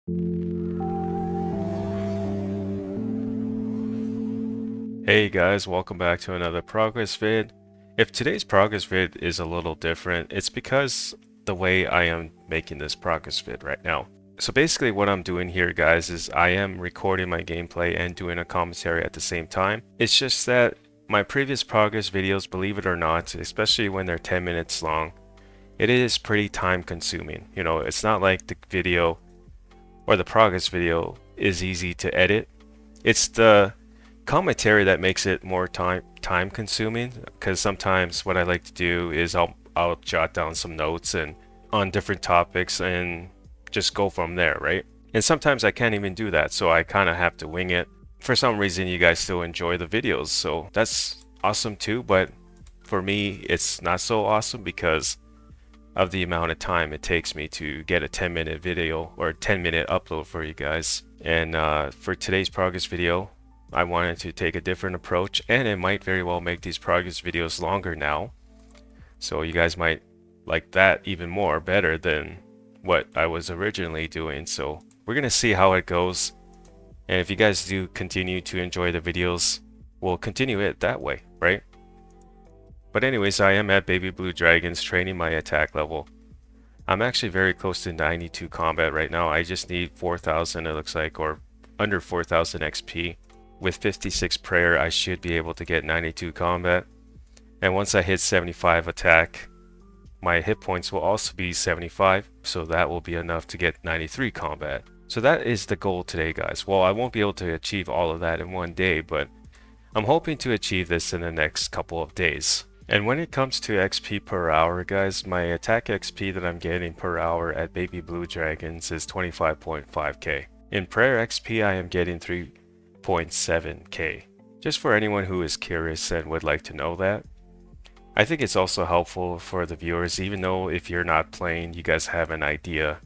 Hey guys, welcome back to another progress vid. If today's progress vid is a little different, it's because the way I am making this progress vid right now. So basically what I'm doing here guys is I am recording my gameplay and doing a commentary at the same time. It's just that my previous progress videos, believe it or not, especially when they're 10 minutes long, it is pretty time consuming. You know, it's not like the video or the progress video is easy to edit. It's the commentary that makes it more time consuming, because sometimes what I like to do is I'll jot down some notes and on different topics and just go from there, right? And sometimes I can't even do that, so I kind of have to wing it. For some reason you guys still enjoy the videos, so that's awesome too, but for me it's not so awesome because of the amount of time it takes me to get a 10-minute video or a 10-minute upload for you guys. And for today's progress video, I wanted to take a different approach, and it might very well make these progress videos longer now. So you guys might like that even more, better than what I was originally doing. So we're gonna see how it goes. And if you guys do continue to enjoy the videos, we'll continue it that way, right? But anyways, I am at Baby Blue Dragons training my attack level. I'm actually very close to 92 combat right now. I just need 4,000 it looks like, or under 4,000 XP. With 56 prayer, I should be able to get 92 combat. And once I hit 75 attack, my hit points will also be 75, so that will be enough to get 93 combat. So that is the goal today, guys. Well, I won't be able to achieve all of that in one day, but I'm hoping to achieve this in the next couple of days. And when it comes to XP per hour, guys, my attack XP that I'm getting per hour at Baby Blue Dragons is 25.5k. In prayer XP, I am getting 3.7k. Just for anyone who is curious and would like to know that. I think it's also helpful for the viewers, even though if you're not playing, you guys have an idea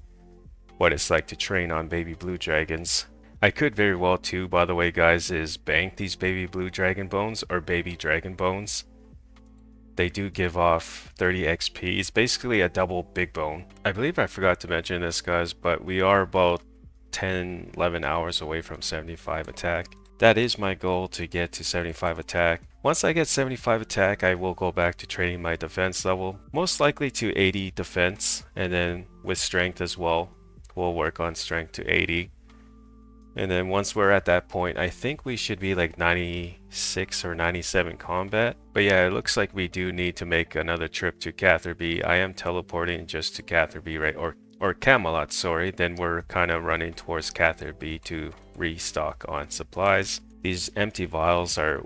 what it's like to train on Baby Blue Dragons. I could very well too, by the way guys, is bank these Baby Blue Dragon Bones or Baby Dragon Bones. They do give off 30 XP. It's basically a double big bone. I believe I forgot to mention this guys, but we are about 10-11 hours away from 75 attack. That is my goal, to get to 75 attack. Once I get 75 attack, I will go back to training my defense level, most likely to 80 defense, and then with strength as well, we'll work on strength to 80. And then once we're at that point, I think we should be like 96 or 97 combat. But yeah, it looks like we do need to make another trip to Catherby. I am teleporting just to Catherby, right? Or Camelot, sorry. Then we're kind of running towards Catherby to restock on supplies. These empty vials are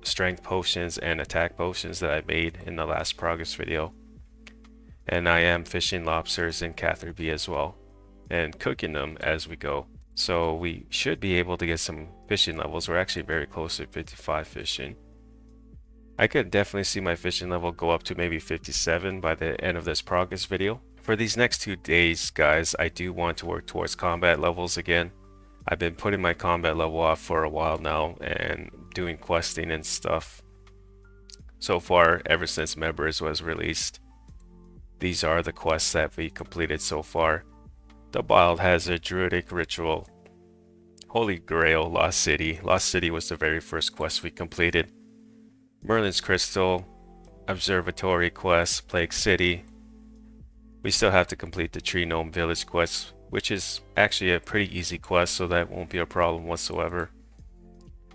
strength potions and attack potions that I made in the last progress video. And I am fishing lobsters in Catherby as well, and cooking them as we go. So we should be able to get some fishing levels. We're actually very close to 55 fishing. I could definitely see my fishing level go up to maybe 57 by the end of this progress video. For these next 2 days, guys, I do want to work towards combat levels again. I've been putting my combat level off for a while now and doing questing and stuff. So far, ever since Members was released, these are the quests that we completed so far. The Wild Hazard Druidic Ritual, Holy Grail, Lost City. Lost City was the very first quest we completed. Merlin's Crystal, Observatory quest, Plague City. We still have to complete the Tree Gnome Village quest, which is actually a pretty easy quest, so that won't be a problem whatsoever.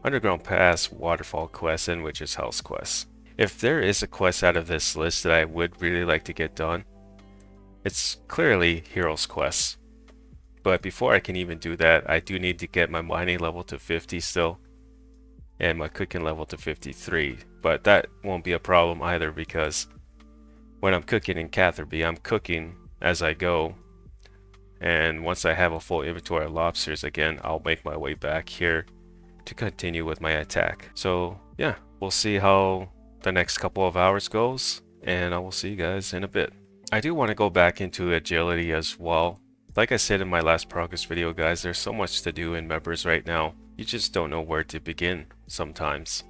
Underground Pass, Waterfall quest, and Witch's House quest. If there is a quest out of this list that I would really like to get done, it's clearly Heroes Quest. But before I can even do that, I do need to get my mining level to 50 still, and my cooking level to 53. But that won't be a problem either, because when I'm cooking in Catherby, I'm cooking as I go. And once I have a full inventory of lobsters again, I'll make my way back here to continue with my attack. So yeah, we'll see how the next couple of hours goes, and I will see you guys in a bit. I do want to go back into agility as well. Like I said in my last progress video, guys, there's so much to do in Members right now. You just don't know where to begin sometimes.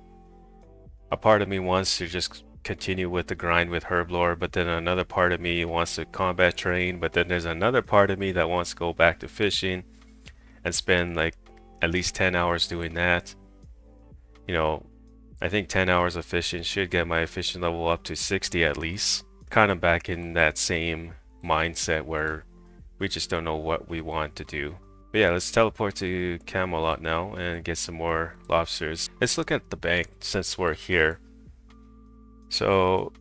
A part of me wants to just continue with the grind with Herblore, but then another part of me wants to combat train, but then there's another part of me that wants to go back to fishing. and spend like at least 10 hours doing that, you know, I think 10 hours of fishing should get my fishing level up to 60 at least. Kind of back in that same mindset where we just don't know what we want to do. But yeah, let's teleport to Camelot now and get some more lobsters. Let's look at the bank since we're here. So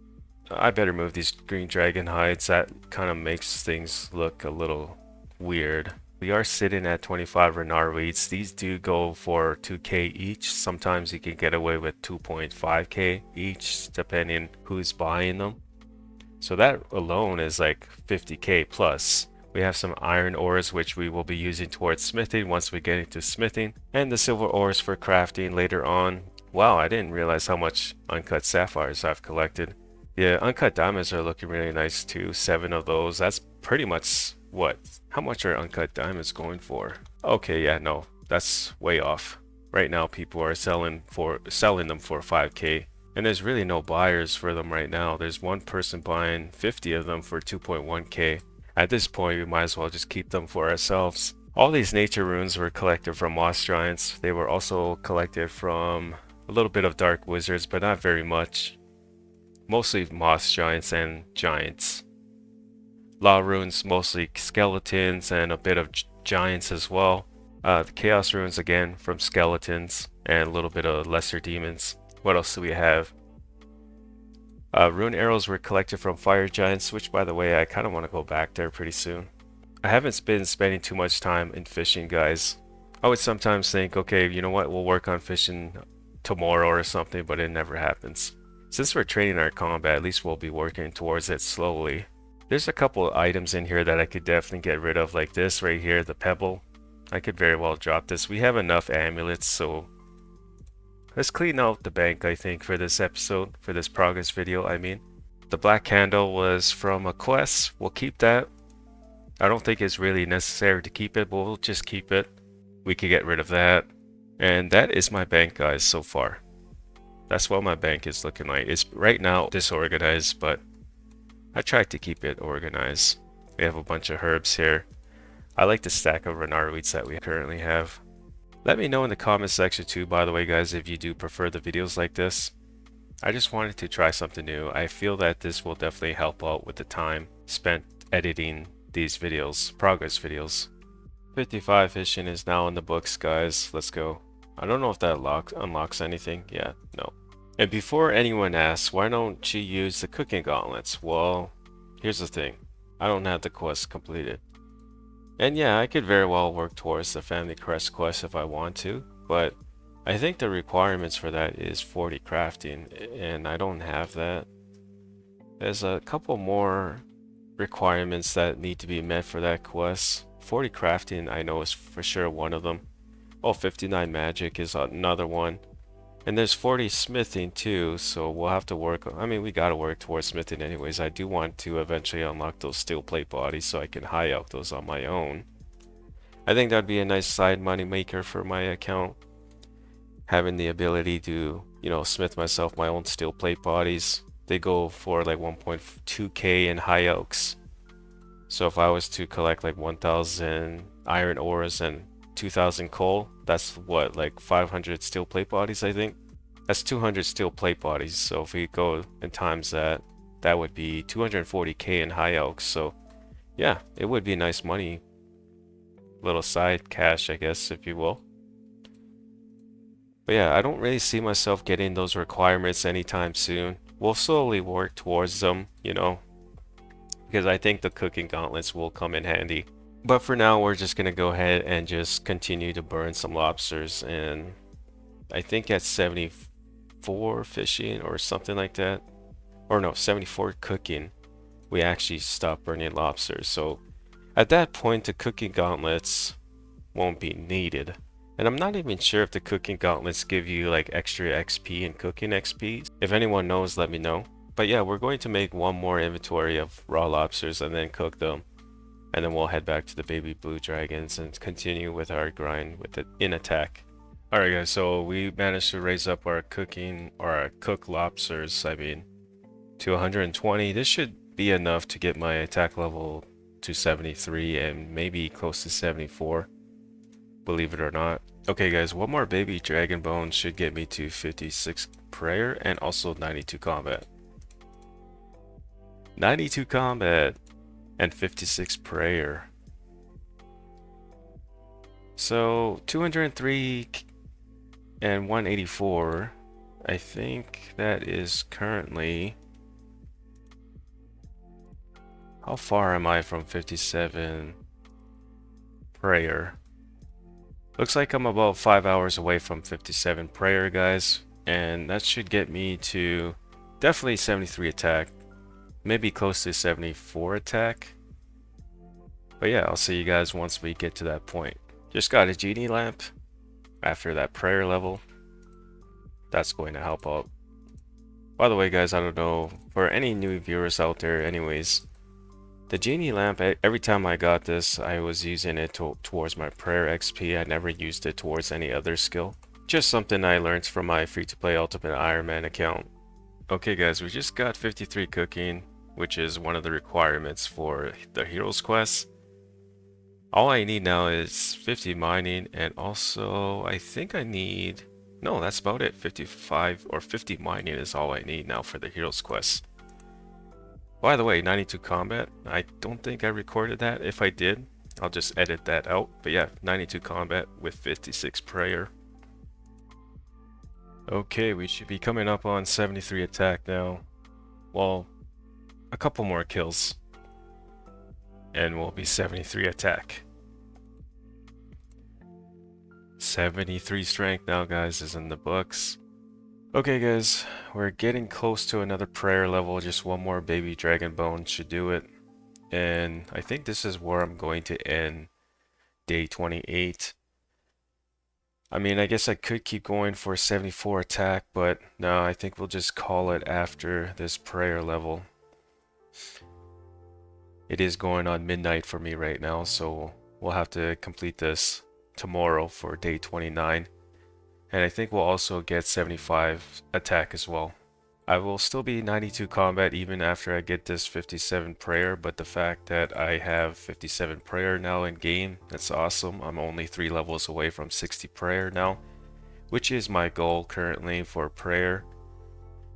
I better move these green dragon hides. That kind of makes things look a little weird. We are sitting at 25 Renar weeds. These do go for 2k each. Sometimes you can get away with 2.5k each depending who's buying them. So that alone is like 50k plus. We have some iron ores which we will be using towards smithing once we get into smithing, and the silver ores for crafting later on. Wow, I didn't realize how much uncut sapphires I've collected. Yeah, uncut diamonds are looking really nice too. 7 of those. That's pretty much what? How much are uncut diamonds going for? Okay, yeah, no, that's way off. Right now people are selling them for 5k. And there's really no buyers for them right now. There's one person buying 50 of them for 2.1k. At this point, we might as well just keep them for ourselves. All these nature runes were collected from moss giants. They were also collected from a little bit of dark wizards, but not very much. Mostly moss giants and giants. Law runes, mostly skeletons and a bit of giants as well. The chaos runes again from skeletons and a little bit of lesser demons. What else do we have? Rune arrows were collected from fire giants, which by the way, I kind of want to go back there pretty soon. I haven't been spending too much time in fishing, guys. I would sometimes think, okay, you know what, we'll work on fishing tomorrow or something, but it never happens. Since we're training our combat, at least we'll be working towards it slowly. There's a couple of items in here that I could definitely get rid of, like this right here, the pebble. I could very well drop this. We have enough amulets, so let's clean out the bank, I think, for this episode, for this progress video, I mean. The black candle was from a quest. We'll keep that. I don't think it's really necessary to keep it, but we'll just keep it. We could get rid of that. And that is my bank, guys, so far. That's what my bank is looking like. It's right now disorganized, but I tried to keep it organized. We have a bunch of herbs here. I like the stack of Renar wheats that we currently have. Let me know in the comment section too, by the way, guys, if you do prefer the videos like this. I just wanted to try something new. I feel that this will definitely help out with the time spent editing these videos, progress videos. 55 fishing is now in the books, guys. Let's go. I don't know if that unlocks anything. Yeah, no. And before anyone asks, why don't you use the cooking gauntlets? Well, here's the thing. I don't have the quest completed. And yeah, I could very well work towards the family crest quest if I want to, but I think the requirements for that is 40 crafting, and I don't have that. There's a couple more requirements that need to be met for that quest. 40 crafting I know is for sure one of them. Oh, 59 magic is another one. And there's 40 smithing too, so we'll have to work. I mean, we gotta work towards smithing anyways. I do want to eventually unlock those steel plate bodies so I can high out those on my own. I think that'd be a nice side money maker for my account. Having the ability to, you know, smith myself my own steel plate bodies. They go for like 1.2k in high oaks. So if I was to collect like 1,000 iron ores and 2,000 coal, that's what, like 500 steel plate bodies, I think. That's 200 steel plate bodies, so if we go and times that, that would be 240k in high oaks. So yeah, it would be nice money, little side cash, I guess, if you will. But yeah, I don't really see myself getting those requirements anytime soon. We'll slowly work towards them, you know, because I think the cooking gauntlets will come in handy. But for now, we're just going to go ahead and just continue to burn some lobsters. And I think at 74 fishing or something like that, or no, 74 cooking, we actually stop burning lobsters. So at that point, the cooking gauntlets won't be needed. And I'm not even sure if the cooking gauntlets give you like extra XP and cooking XP. If anyone knows, let me know. But yeah, we're going to make one more inventory of raw lobsters and then cook them. And then we'll head back to the baby blue dragons and continue with our grind with it in attack. Alright guys, so we managed to raise up our cooking, or our cooked lobsters, I mean, to 120. This should be enough to get my attack level to 73 and maybe close to 74. believe it or not. Okay guys, one more baby dragon bone should get me to 56 prayer and also 92 combat. 92 combat and 56 prayer. So 203 and 184. I think that is currently... How far am I from 57 prayer? Looks like I'm about 5 hours away from 57 prayer, guys. And that should get me to definitely 73 attack. Maybe close to 74 attack. But yeah, I'll see you guys once we get to that point. Just got a genie lamp after that prayer level. That's going to help out. By the way, guys, I don't know, for any new viewers out there anyways, the genie lamp, every time I got this, I was using it towards my prayer XP. I never used it towards any other skill. Just something I learned from my free-to-play Ultimate Ironman account. Okay guys, we just got 53 cooking, which is one of the requirements for the Heroes quest. All I need now is 50 mining, and also I think I need... No, that's about it. 55 or 50 mining is all I need now for the Heroes quest. By the way, 92 combat. I don't think I recorded that. If I did, I'll just edit that out. But yeah, 92 combat with 56 prayer. Okay, we should be coming up on 73 attack now. Well, a couple more kills. And we'll be 73 attack. 73 strength now, guys, is in the books. Okay guys, we're getting close to another prayer level. Just one more baby dragon bone should do it. And I think this is where I'm going to end day 28. I mean, I guess I could keep going for 74 attack, but no, I think we'll just call it after this prayer level. It is going on midnight for me right now, so we'll have to complete this tomorrow for day 29. And I think we'll also get 75 attack as well. I will still be 92 combat even after I get this 57 prayer, but the fact that I have 57 prayer now in game, that's awesome. I'm only 3 levels away from 60 prayer now, which is my goal currently for prayer.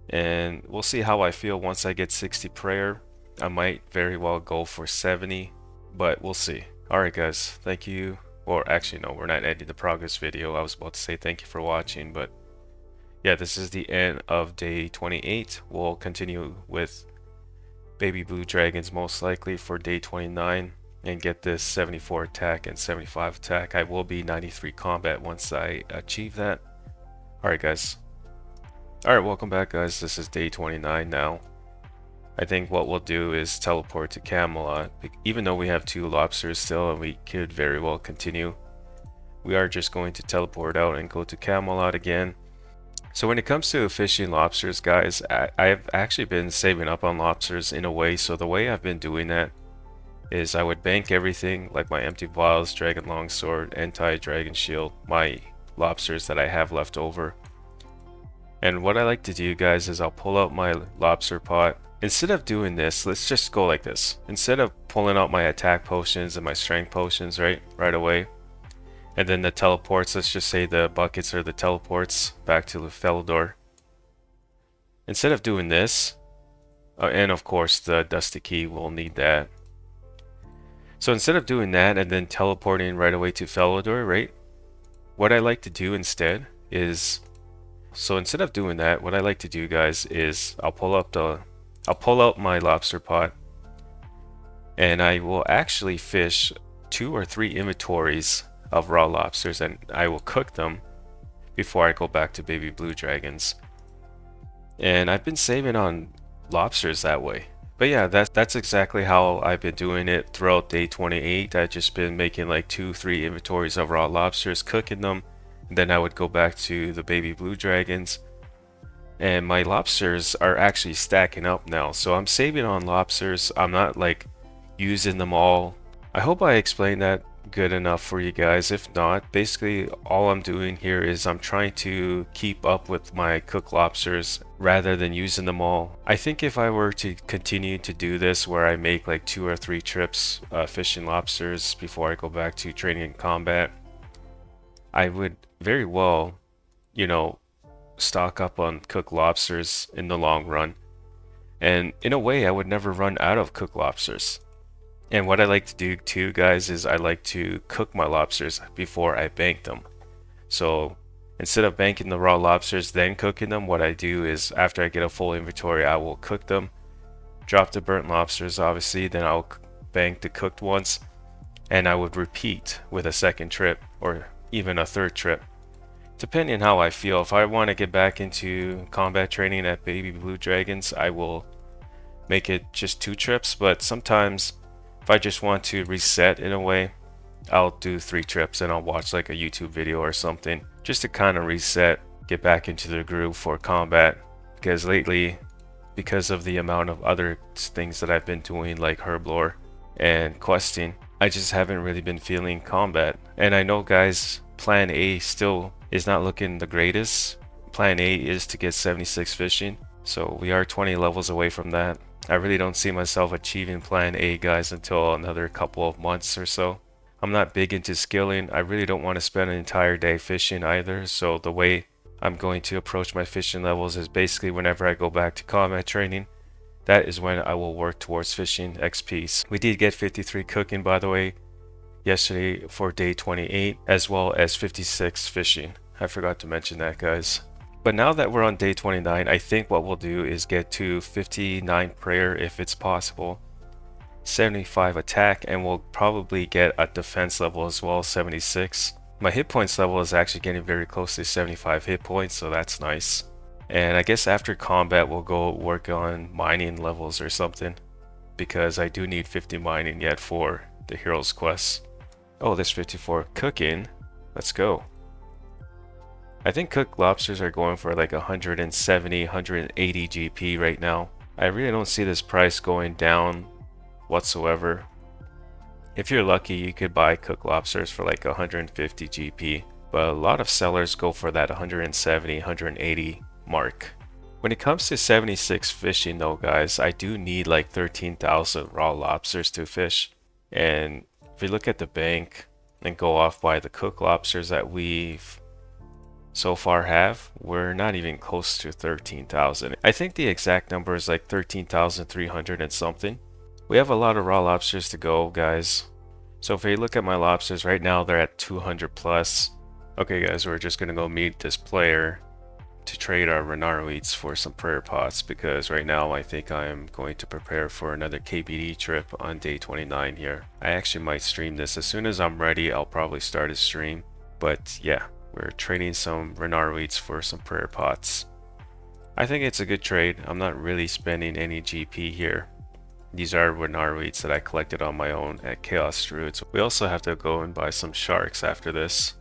And we'll see how I feel once I get 60 prayer. I might very well go for 70, but we'll see. Alright guys, thank you. Or actually no, we're not ending the progress video. I was about to say thank you for watching, but yeah, this is the end of day 28. We'll continue with baby blue dragons most likely for day 29 and get this 74 attack and 75 attack. I will be 93 combat once I achieve that. Alright guys. Alright, welcome back guys. This is day 29 now. I think what we'll do is teleport to Camelot. Even though we have 2 lobsters still and we could very well continue, we are just going to teleport out and go to Camelot again. So when it comes to fishing lobsters, guys, I've actually been saving up on lobsters in a way. So the way I've been doing that is I would bank everything, like my empty vials, dragon longsword, anti-dragon shield, my lobsters that I have left over. And what I like to do, guys, is I'll pull out my lobster pot. Instead of doing this, let's just go like this. Instead of pulling out my attack potions and my strength potions right away, and then the teleports, let's just say the buckets or the teleports back to the Felidor. Instead of doing this, and of course the Dusty Key, will need that. So instead of doing that and then teleporting right away to Felidor, right? What I like to do instead is, so instead of doing that, what I like to do, guys, is I'll pull out my lobster pot, and I will actually fish 2 or 3 inventories of raw lobsters, and I will cook them before I go back to baby blue dragons. And I've been saving on lobsters that way. But yeah, that's exactly how I've been doing it throughout day 28. I've just been making like 2-3 inventories of raw lobsters, cooking them, and then I would go back to the baby blue dragons. And my lobsters are actually stacking up now, so I'm saving on lobsters. I'm not like using them all. I hope I explained that good enough for you guys. If not, basically all I'm doing here is I'm trying to keep up with my cooked lobsters rather than using them all. I think if I were to continue to do this, where I make like 2 or 3 trips fishing lobsters before I go back to training in combat, I would very well, you know, stock up on cooked lobsters in the long run. And in a way, I would never run out of cooked lobsters. And what I like to do too, guys, is I like to cook my lobsters before I bank them. So instead of banking the raw lobsters, then cooking them, what I do is after I get a full inventory, I will cook them, drop the burnt lobsters, obviously, then I'll bank the cooked ones, and I would repeat with a second trip or even a third trip, depending on how I feel. If I want to get back into combat training at Baby Blue Dragons, I will make it just 2 trips, but sometimes if I just want to reset in a way, I'll do 3 trips and I'll watch like a YouTube video or something just to kind of reset, get back into the groove for combat. Because lately, because of the amount of other things that I've been doing like herblore and questing, I just haven't really been feeling combat. And I know, guys, plan A still is not looking the greatest. Plan A is to get 76 fishing, so we are 20 levels away from that. I really don't see myself achieving plan A, guys, until another couple of months or so. I'm not big into skilling. I really don't want to spend an entire day fishing either, so the way I'm going to approach my fishing levels is basically whenever I go back to combat training, that is when I will work towards fishing XPs. We did get 53 cooking, by the way, yesterday for day 28, as well as 56 fishing. I forgot to mention that, guys. But now that we're on day 29, I think what we'll do is get to 59 prayer if it's possible, 75 attack, and we'll probably get a defense level as well, 76. My hit points level is actually getting very close to 75 hit points, so that's nice. And I guess after combat we'll go work on mining levels or something, because I do need 50 mining yet for the hero's quest. Oh, there's 54 cooking. Let's go. I think cooked lobsters are going for like 170, 180 GP right now. I really don't see this price going down whatsoever. If you're lucky, you could buy cooked lobsters for like 150 GP, but a lot of sellers go for that 170, 180 mark. When it comes to 76 fishing though, guys, I do need like 13,000 raw lobsters to fish. And if you look at the bank and go off by the cooked lobsters that we've so far have, we're not even close to 13,000. I think the exact number is like 13,300 and something. We have a lot of raw lobsters to go, guys. So if you look at my lobsters right now, they're at 200 plus. Okay, guys, we're just gonna go meet this player to trade our Renaro eats for some prayer pots, because right now I think I am going to prepare for another KBD trip on day 29 here. I actually might stream this as soon as I'm ready. I'll probably start a stream, but yeah, we're trading some Renaro eats for some prayer pots. I think it's a good trade. I'm not really spending any GP here. These are Renaro eats that I collected on my own at Chaos Druids. We also have to go and buy some sharks after this.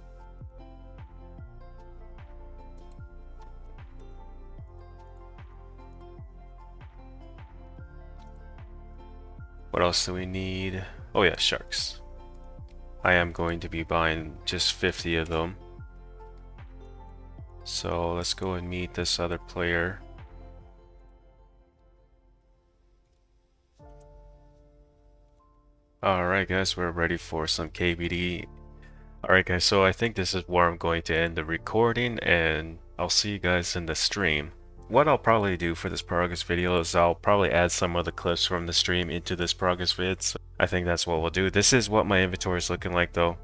What else do we need? Oh yeah, sharks. I am going to be buying just 50 of them. So let's go and meet this other player. Alright guys, we're ready for some KBD. Alright guys, so I think this is where I'm going to end the recording, and I'll see you guys in the stream. What I'll probably do for this progress video is I'll probably add some of the clips from the stream into this progress vid. So I think that's what we'll do. This is what my inventory is looking like though.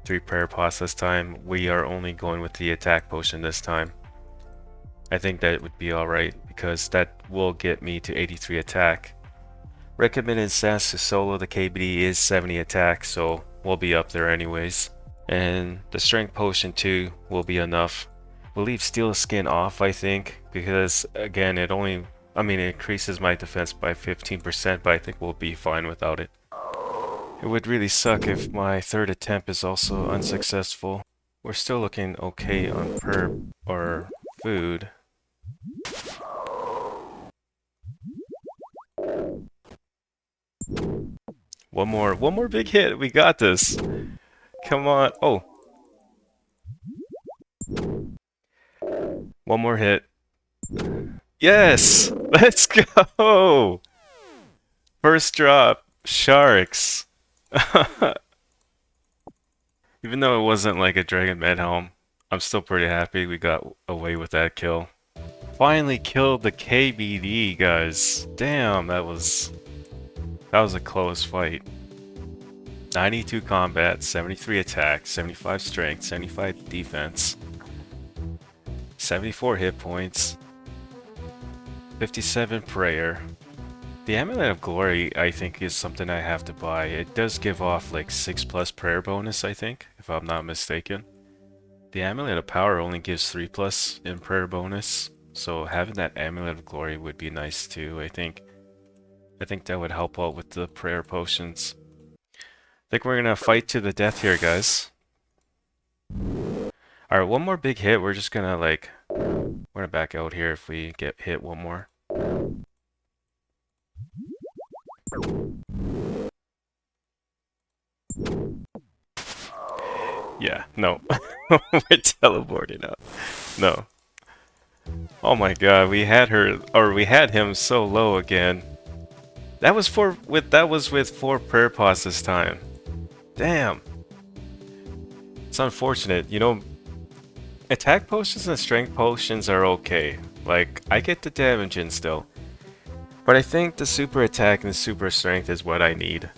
3 prayer pots this time. We are only going with the attack potion this time. I think that would be alright, because that will get me to 83 attack. Recommended stats to solo the KBD is 70 attack, so we'll be up there anyways. And the strength potion too will be enough. We'll leave steel skin off, I think, because again, it increases my defense by 15%, but I think we'll be fine without it. It would really suck if my 3rd attempt is also unsuccessful. We're still looking okay on perp or food. One more big hit. We got this. Come on. Oh. One more hit. Yes! Let's go! First drop. Sharks. Even though it wasn't like a Dragon Med helm, I'm still pretty happy we got away with that kill. Finally killed the KBD, guys. Damn, that was a close fight. 92 combat, 73 attack, 75 strength, 75 defense, 74 hit points, 57 prayer. The Amulet of Glory, I think, is something I have to buy. It does give off like 6+ prayer bonus, I think, if I'm not mistaken. The Amulet of Power only gives 3+ in prayer bonus, so having that Amulet of Glory would be nice too, I think. I think that would help out with the prayer potions. I think we're gonna fight to the death here, guys. Alright, one more big hit. We're just gonna we're gonna back out here if we get hit one more. Yeah, no. We're teleporting out. No. Oh my god, we had him so low again. That was with 4 prayer pots this time. Damn. It's unfortunate. You know, attack potions and strength potions are okay. Like, I get the damage in still. But I think the super attack and the super strength is what I need.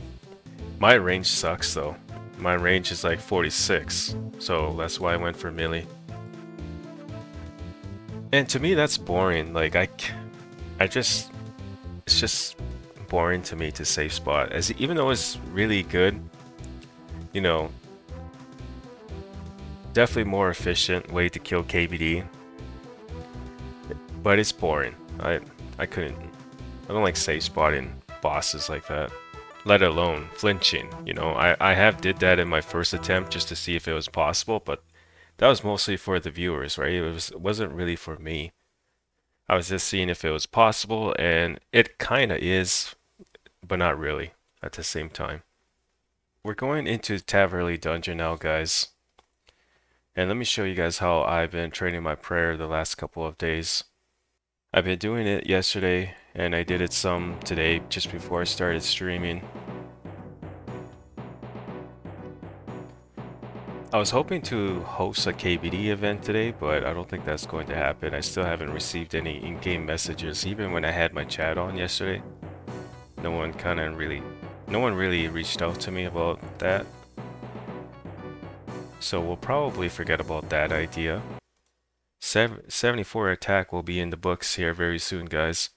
My range sucks though. My range is like 46, so that's why I went for melee. And to me that's boring. Like it's just boring to me to safe spot. Even though it's really good, you know, definitely more efficient way to kill KBD. But it's boring. I don't like safe spotting bosses like that. Let alone flinching, you know. I have did that in my first attempt just to see if it was possible, but that was mostly for the viewers, right? It wasn't really for me. I was just seeing if it was possible, and it kinda is, but not really at the same time. We're going into Taverley Dungeon now, guys. And let me show you guys how I've been training my prayer the last couple of days. I've been doing it yesterday, and I did it some today just before I started streaming. I was hoping to host a KBD event today, but I don't think that's going to happen. I still haven't received any in-game messages, even when I had my chat on yesterday. No one really reached out to me about that. So we'll probably forget about that idea. 74 attack will be in the books here very soon, guys.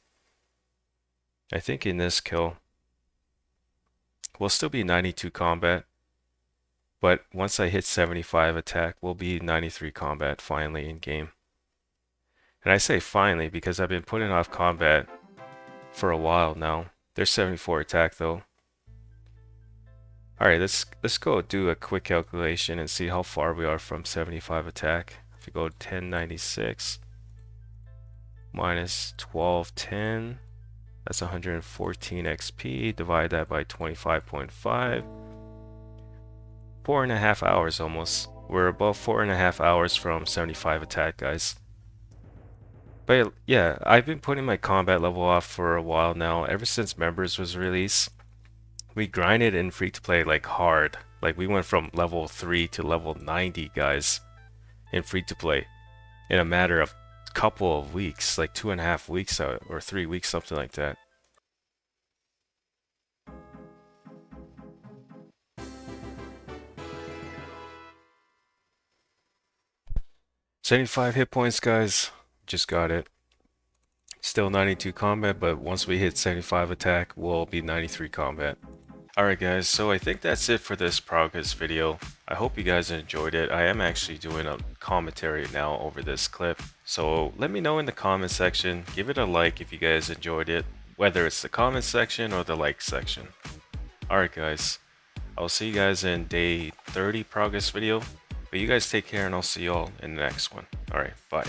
I think in this kill, we'll still be 92 combat. But once I hit 75 attack, we'll be 93 combat finally in game. And I say finally because I've been putting off combat for a while now. There's 74 attack though. Alright, let's go do a quick calculation and see how far we are from 75 attack. If we go 1096 minus 1210, that's 114 XP. Divide that by 25.5. 4.5 hours almost. We're above 4.5 hours from 75 attack, guys. But yeah, I've been putting my combat level off for a while now. Ever since Members was released, we grinded in free-to-play like hard. Like we went from level 3 to level 90, guys, in free-to-play in a matter of a couple of weeks, like 2.5 weeks or 3 weeks, something like that. "75 hit points, guys. Just got it. Still 92 combat, but once we hit 75 attack, we'll be 93 combat." Alright guys, so I think that's it for this progress video. I hope you guys enjoyed it. I am actually doing a commentary now over this clip. So let me know in the comment section. Give it a like if you guys enjoyed it, whether it's the comment section or the like section. Alright guys, I'll see you guys in day 30 progress video. But you guys take care and I'll see y'all in the next one. Alright, bye.